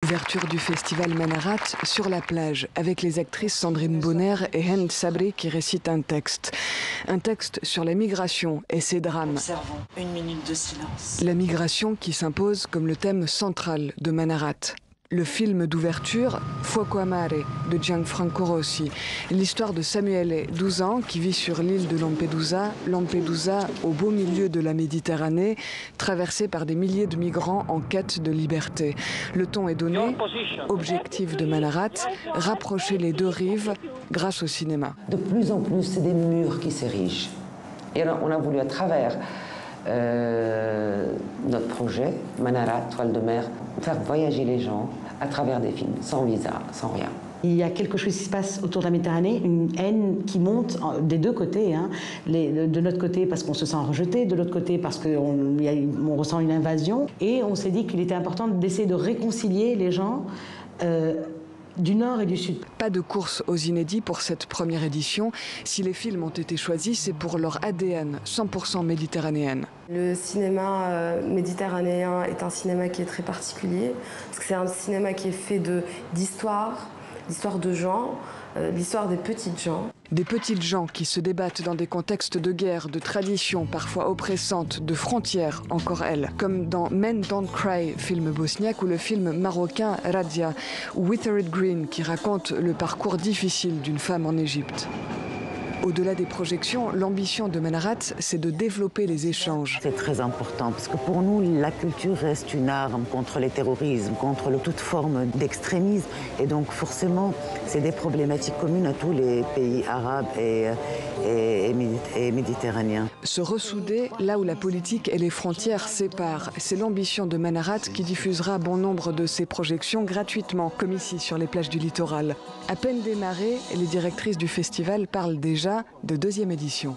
Ouverture du festival Manarat sur la plage, avec les actrices Sandrine Bonner et Hind Sabri qui récitent un texte. Un texte sur la migration et ses drames. Observons une minute de silence. La migration qui s'impose comme le thème central de Manarat. Le film d'ouverture, Fuoco a Mare, de Gianfranco Rossi. L'histoire de Samuele, 12 ans, qui vit sur l'île de Lampedusa, au beau milieu de la Méditerranée, traversée par des milliers de migrants en quête de liberté. Le ton est donné, objectif de Manarat, rapprocher les deux rives grâce au cinéma. De plus en plus, c'est des murs qui s'érigent. Et on a voulu, à travers notre projet, Manarat, Toile de mer, faire voyager les gens à travers des films, sans visa, sans rien. Il y a quelque chose qui se passe autour de la Méditerranée, une haine qui monte des deux côtés. Hein. De notre côté parce qu'on se sent rejeté, de l'autre côté parce qu'on ressent une invasion. Et on s'est dit qu'il était important d'essayer de réconcilier les gens du Nord et du Sud. Pas de course aux inédits pour cette première édition. Si les films ont été choisis, c'est pour leur ADN 100% méditerranéenne. Le cinéma méditerranéen est un cinéma qui est très particulier, parce que c'est un cinéma qui est fait d'histoire, d'histoire de gens, l'histoire des petites gens. Des petites gens qui se débattent dans des contextes de guerre, de traditions parfois oppressantes, de frontières, encore elles. Comme dans Men Don't Cry, film bosniaque, ou le film marocain Radia, ou Withered Green, qui raconte le parcours difficile d'une femme en Égypte. Au-delà des projections, l'ambition de Manarat, c'est de développer les échanges. C'est très important parce que pour nous, la culture reste une arme contre les terrorismes, contre toute forme d'extrémisme. Et donc forcément, c'est des problématiques communes à tous les pays arabes et méditerranéens. Se ressouder là où la politique et les frontières séparent. C'est l'ambition de Manarat qui diffusera bon nombre de ses projections gratuitement, comme ici sur les plages du littoral. À peine démarrées, les directrices du festival parlent déjà de deuxième édition.